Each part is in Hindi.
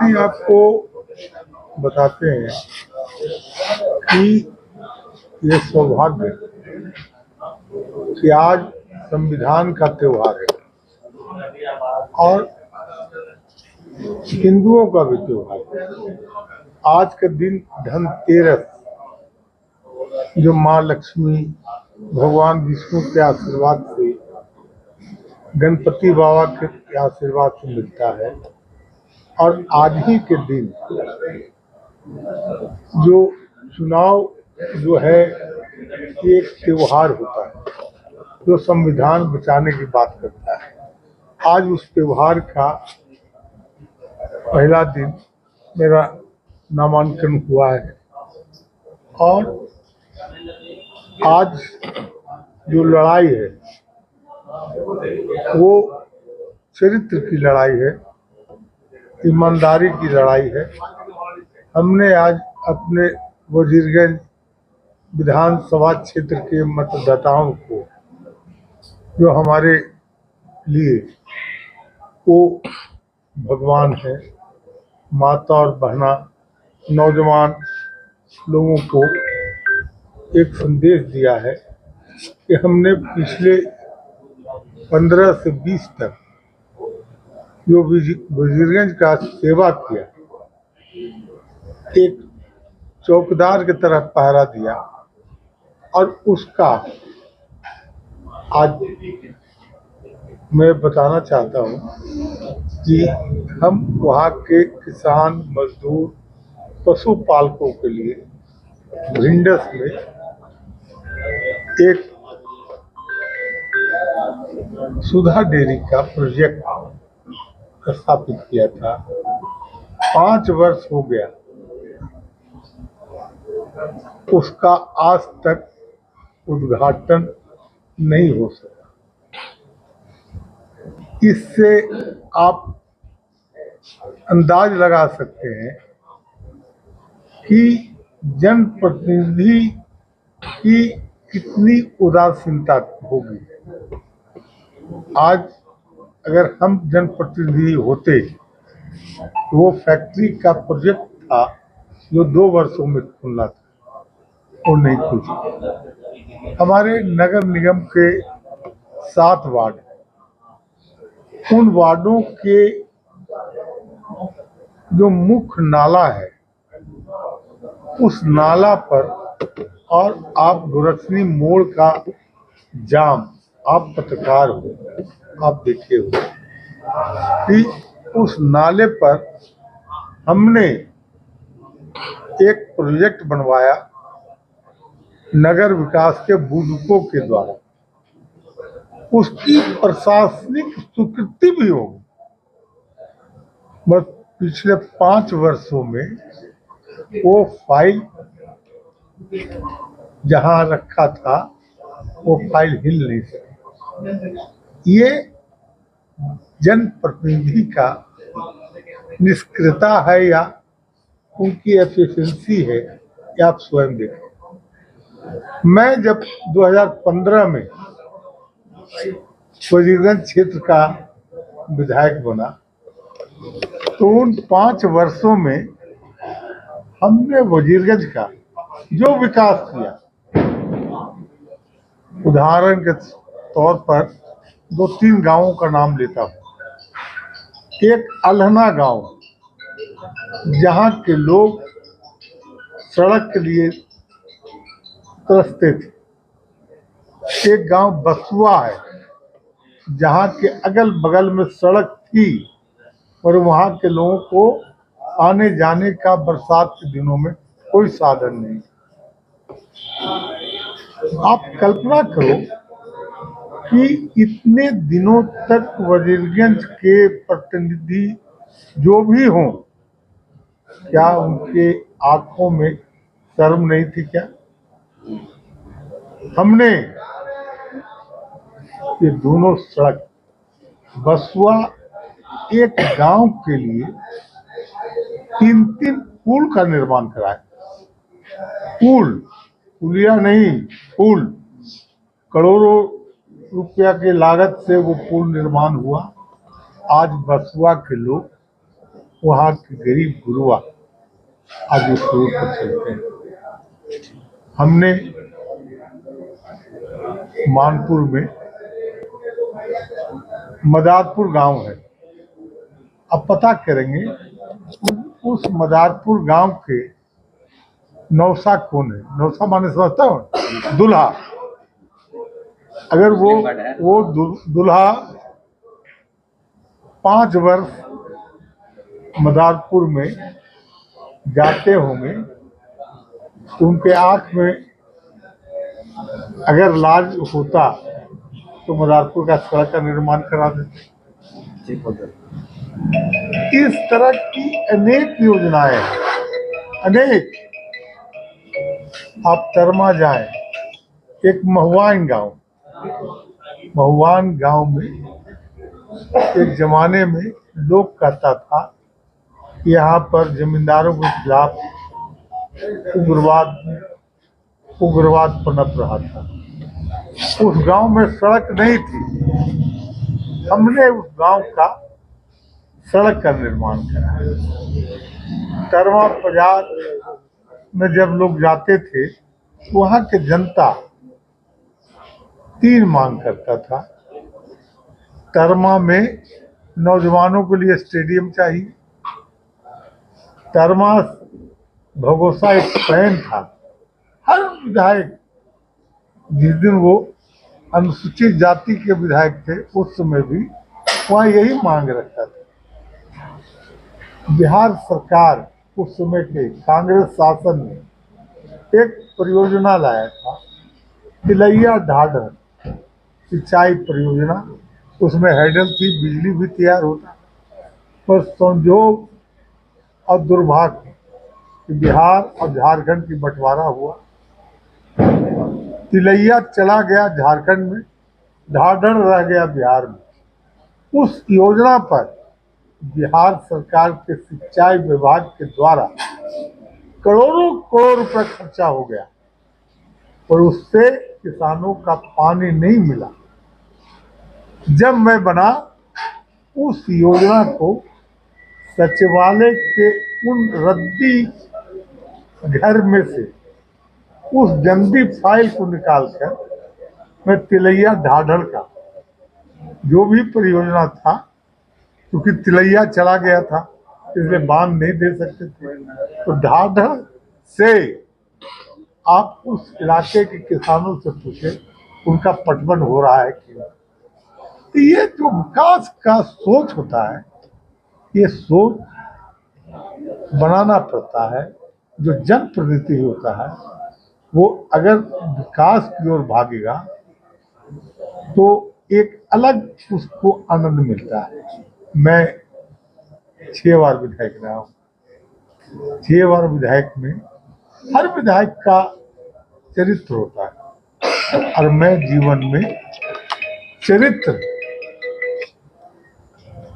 ही आपको बताते हैं कि ये सौभाग्य कि आज संविधान का त्योहार है और हिंदुओं का भी त्योहार है। आज के दिन धनतेरस, जो माँ लक्ष्मी भगवान विष्णु के आशीर्वाद से, गणपति बाबा के आशीर्वाद से मिलता है। और आज ही के दिन जो चुनाव जो है एक त्योहार होता है जो संविधान बचाने की बात करता है। आज उस त्योहार का पहला दिन मेरा नामांकन हुआ है और आज जो लड़ाई है वो चरित्र की लड़ाई है, ईमानदारी की लड़ाई है। हमने आज अपने वजीरगंज विधानसभा क्षेत्र के मतदाताओं को, जो हमारे लिए वो भगवान है, माता और बहना, नौजवान लोगों को एक संदेश दिया है कि हमने पिछले 15 से 20 तक जो वजीरगंज का सेवा किया, एक चौकीदार की तरह पहरा दिया और उसका आज मैं बताना चाहता हूँ कि हम वहाँ के किसान, मजदूर, पशुपालकों के लिए भिंडस में एक सुधा डेयरी का प्रोजेक्ट स्थापित किया था। 5 वर्ष हो गया, उसका आज तक उद्घाटन नहीं हो सका। इससे आप अंदाज लगा सकते हैं कि जनप्रतिनिधि की कितनी उदासीनता होगी। आज अगर हम जनप्रतिनिधि होते तो वो फैक्ट्री का प्रोजेक्ट था जो 2 वर्षों में खुलना था, वो नहीं खुल। हमारे नगर निगम के 7 वार्ड, उन वार्डों के जो मुख्य नाला है, उस नाला पर और आप गोरखनी मोड़ का जाम, आप पत्रकार हो, आप देखे हो कि उस नाले पर हमने एक प्रोजेक्ट बनवाया नगर विकास के बुजुर्गों के द्वारा। उसकी प्रशासनिक स्वीकृति भी होगी, बस पिछले 5 वर्षों में वो फाइल जहां रखा था वो फाइल हिल नहीं सकी। ये जनप्रतिनिधि का निष्क्रियता है या उनकी एफिशिएंसी है, ये आप स्वयं देखें। मैं जब 2015 में वजीरगंज क्षेत्र का विधायक बना तो उन 5 वर्षों में हमने वजीरगंज का जो विकास किया, उदाहरण के तौर पर 2-3 गांवों का नाम लेता हूँ। एक अलहना गांव, जहां के लोग सड़क के लिए तरसते थे। एक गांव बसुआ है, जहां के अगल बगल में सड़क थी और वहां के लोगों को आने जाने का बरसात के दिनों में कोई साधन नहीं। आप कल्पना करो कि इतने दिनों तक वजीरगंज के प्रतिनिधि जो भी हों, क्या उनके आंखों में शर्म नहीं थी क्या? हमने ये दोनों सड़क, बसुआ एक गांव के लिए 3-3 पुल का निर्माण कराया। पुलिया नहीं, पुल, करोड़ों रुपया के लागत से वो पुल निर्माण हुआ। आज बसुआ के लोग वहाँ के गरीब गुरुआ आज उस रोड पर चलते हैं। हमने मानपुर में मदारपुर गांव है, अब पता करेंगे उस मदारपुर गांव के नौसा कौन है। नौसा माने समझता हूँ, दुल्हा। अगर वो दुल्हा 5 वर्ष मदारपुर में जाते होंगे तो उनके आंख में अगर लाज होता तो मदारपुर का सड़क का निर्माण करा देते। इस तरह की अनेक योजनाएं हैं, अनेक। आप तरमा जाएं, एक महुआन गांव में एक जमाने में लोग कहता था यहाँ पर जमींदारों के खिलाफ उग्रवाद पनप रहा था। उस गांव में सड़क नहीं थी, हमने उस गांव का सड़क का निर्माण करा। तरमा बाजार में जब लोग जाते थे, वहाँ के जनता 3 मांग करता था। तरमा में नौजवानों के लिए स्टेडियम चाहिए। तरमा भगोसा एक प्लान था। हर विधायक, जिस दिन वो अनुसूचित जाति के विधायक थे, उस समय भी वहाँ यही मांग रखता था। बिहार सरकार उस समय के कांग्रेस शासन ने एक परियोजना लाया था, तिलैया ढाढर सिंचाई परियोजना। उसमें हैडल थी, बिजली भी तैयार होता, पर संजोग और दुर्भाग्य कि बिहार और झारखंड की बंटवारा हुआ। तिलैया चला गया झारखंड में, ढाढर रह गया बिहार में। उस योजना पर बिहार सरकार के सिंचाई विभाग के द्वारा करोड़ों करोड़ रुपए खर्चा हो गया, और उससे किसानों का पानी नहीं मिला। जब मैं बना, उस योजना को सचिवालय के उन रद्दी घर में से उस गंदी फाइल को निकालकर मैं तिलैया ढाढर का जो भी परियोजना था, क्योंकि तिलैया चला गया था इसलिए बांध नहीं दे सकते थे, तो ढाढर से आप उस इलाके के किसानों से पूछे उनका पटवन हो रहा है कि नहीं। तो ये जो विकास का सोच होता है, ये सोच बनाना पड़ता है। जो जनप्रतिनिधि होता है वो अगर विकास की ओर भागेगा तो एक अलग उसको आनंद मिलता है। मैं 6 बार विधायक रहा हूँ। 6 बार विधायक में हर विधायक का चरित्र होता है, और मैं जीवन में चरित्र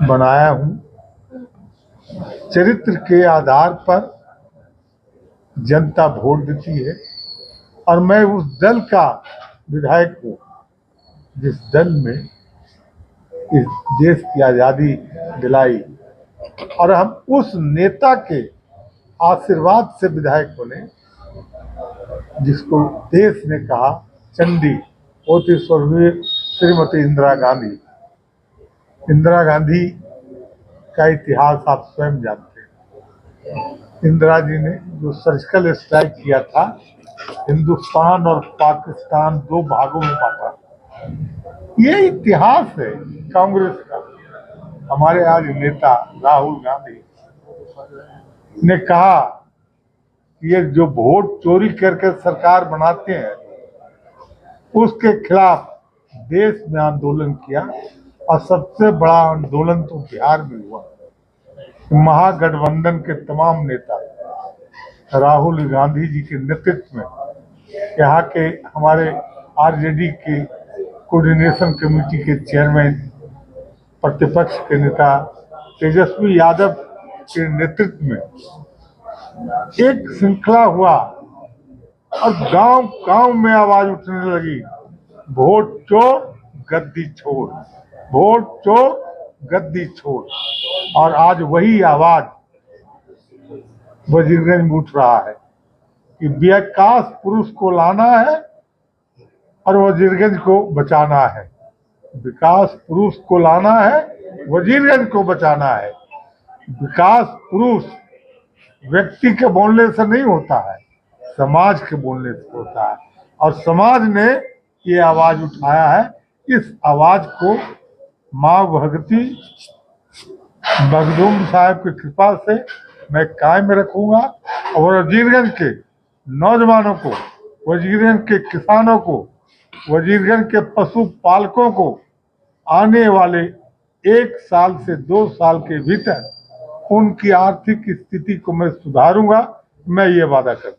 बनाया हूँ। चरित्र के आधार पर जनता वोट देती है, और मैं उस दल का विधायक हूँ जिस दल में इस देश की आज़ादी दिलाई, और हम उस नेता के आशीर्वाद से विधायक बने जिसको देश ने कहा चंडी। वो थी स्वर्गीय श्रीमती इंदिरा गांधी। इंदिरा गांधी का इतिहास आप स्वयं जानते हैं। इंदिरा जी ने जो सर्जिकल स्ट्राइक किया था, हिंदुस्तान और पाकिस्तान 2 भागों में बांटा, ये इतिहास है कांग्रेस का। हमारे आज नेता राहुल गांधी ने कहा कि ये जो वोट चोरी करके सरकार बनाते हैं उसके खिलाफ देश में आंदोलन किया, और सबसे बड़ा आंदोलन तो बिहार में हुआ। महागठबंधन के तमाम नेता राहुल गांधी जी के नेतृत्व में, यहाँ के हमारे आरजेडी के कोऑर्डिनेशन कमेटी के चेयरमैन, प्रतिपक्ष के नेता तेजस्वी यादव के नेतृत्व में एक श्रृंखला हुआ, और गांव गांव में आवाज उठने लगी, वोट चोर गद्दी छोड़, वोट चोर गद्दी छोड़। और आज वही आवाज वजीरगंज में उठ रहा है कि विकास पुरुष को लाना है और वजीरगंज को बचाना है। विकास पुरुष को लाना है, वजीरगंज को बचाना है। विकास पुरुष व्यक्ति के बोलने से नहीं होता है, समाज के बोलने से होता है, और समाज ने ये आवाज उठाया है। इस आवाज को माँ भगती मखदूम साहब की कृपा से मैं कायम रखूंगा और वजीरगंज के नौजवानों को, वजीरगंज के किसानों को, वजीरगंज के पशु पालकों को आने वाले 1 साल से 2 साल के भीतर उनकी आर्थिक स्थिति को मैं सुधारूंगा। मैं ये वादा करता हूं।